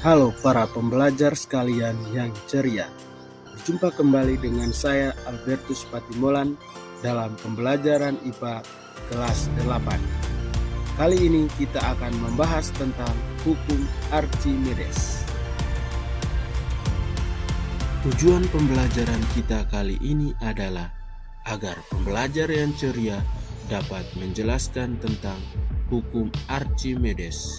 Halo para pembelajar sekalian yang ceria. Berjumpa kembali dengan saya Albertus Patimolan dalam pembelajaran IPA kelas 8. Kali ini kita akan membahas tentang hukum Archimedes. Tujuan pembelajaran kita kali ini adalah agar pembelajar yang ceria dapat menjelaskan tentang hukum Archimedes.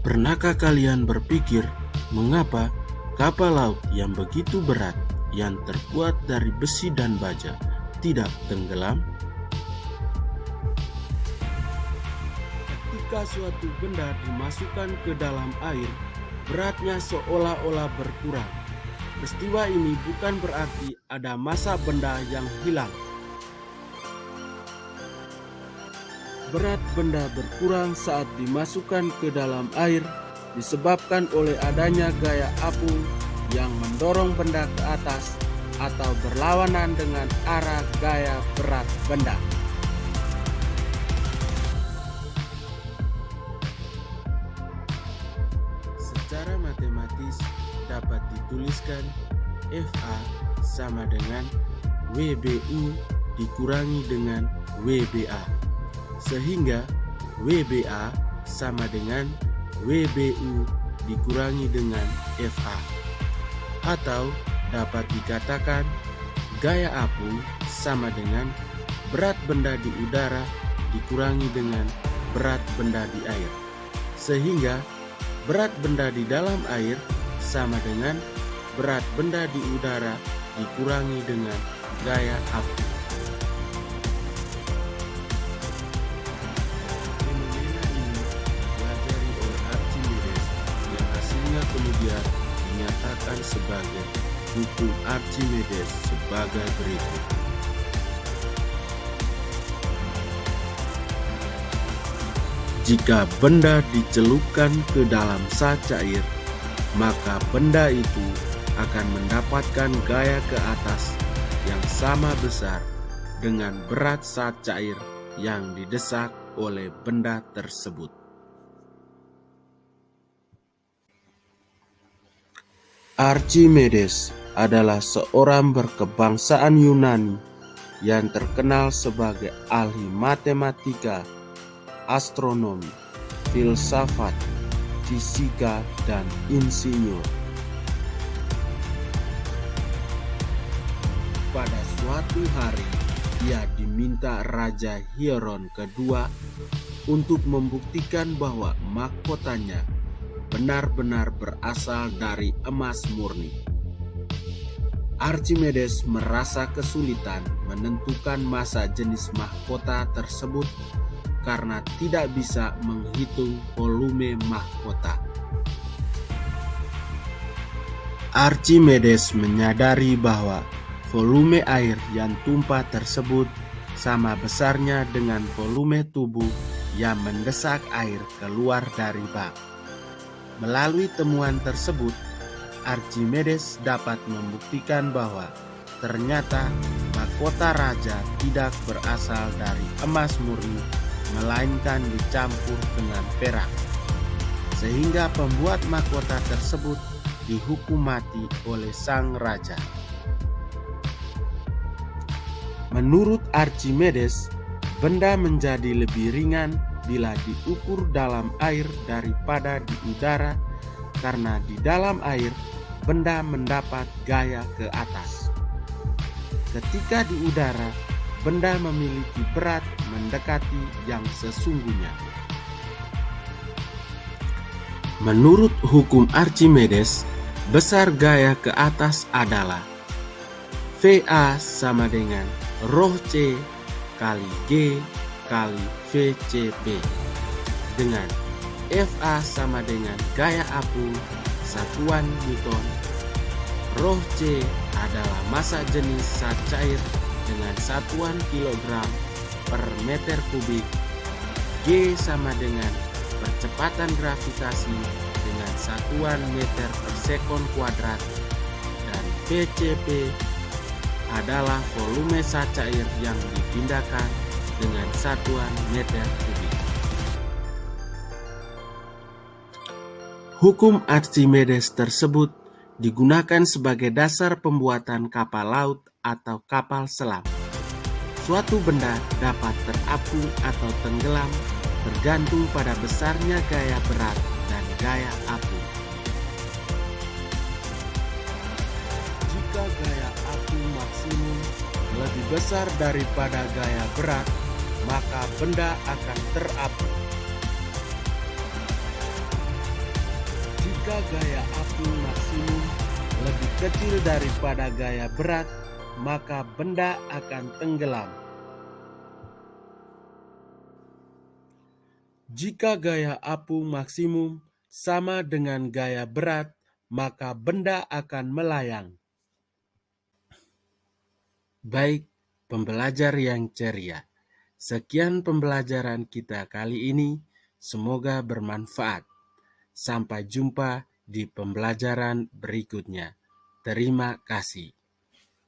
Pernahkah kalian berpikir mengapa kapal laut yang begitu berat yang terbuat dari besi dan baja tidak tenggelam? Ketika suatu benda dimasukkan ke dalam air, beratnya seolah-olah berkurang. Peristiwa ini bukan berarti ada massa benda yang hilang. Berat benda berkurang saat dimasukkan ke dalam air disebabkan oleh adanya gaya apung yang mendorong benda ke atas atau berlawanan dengan arah gaya berat benda. Secara matematis dapat dituliskan FA sama dengan WBU dikurangi dengan WBA. Sehingga WBA sama dengan WBU dikurangi dengan FA. Atau dapat dikatakan gaya apung sama dengan berat benda di udara dikurangi dengan berat benda di air. Sehingga berat benda di dalam air sama dengan berat benda di udara dikurangi dengan gaya apung. Kemudian dinyatakan sebagai hukum Archimedes sebagai berikut. Jika benda dicelupkan ke dalam sat cair, maka benda itu akan mendapatkan gaya ke atas yang sama besar dengan berat sat cair yang didesak oleh benda tersebut. Archimedes adalah seorang berkebangsaan Yunani yang terkenal sebagai ahli matematika, astronomi, filsafat, fisika, dan insinyur. Pada suatu hari, ia diminta Raja Hieron kedua untuk membuktikan bahwa mahkotanya benar-benar berasal dari emas murni. Archimedes merasa kesulitan menentukan massa jenis mahkota tersebut karena tidak bisa menghitung volume mahkota. Archimedes menyadari bahwa volume air yang tumpah tersebut sama besarnya dengan volume tubuh yang mendesak air keluar dari bak. Melalui temuan tersebut, Archimedes dapat membuktikan bahwa ternyata mahkota raja tidak berasal dari emas murni, melainkan dicampur dengan perak. Sehingga pembuat mahkota tersebut dihukum mati oleh sang raja. Menurut Archimedes, benda menjadi lebih ringan bila diukur dalam air daripada di udara, karena di dalam air benda mendapat gaya ke atas. Ketika di udara, benda memiliki berat mendekati yang sesungguhnya. Menurut hukum Archimedes, besar gaya ke atas adalah VA sama dengan ρ C kali G kali VCP, dengan FA sama dengan gaya apung satuan Newton. ρ C adalah massa jenis sat cair dengan satuan kilogram per meter kubik. G sama dengan percepatan gravitasi dengan satuan meter per sekon kuadrat. Dan VCP adalah volume sat cair yang dipindahkan dengan satuan meter kubik. Hukum Archimedes tersebut digunakan sebagai dasar pembuatan kapal laut atau kapal selam. Suatu benda dapat terapung atau tenggelam tergantung pada besarnya gaya berat dan gaya apung. Jika gaya apung maksimum lebih besar daripada gaya berat, maka benda akan terapung. Jika gaya apung maksimum lebih kecil daripada gaya berat, maka benda akan tenggelam. Jika gaya apung maksimum sama dengan gaya berat, maka benda akan melayang. Baik, pembelajar yang ceria. Sekian pembelajaran kita kali ini. Semoga bermanfaat. Sampai jumpa di pembelajaran berikutnya. Terima kasih.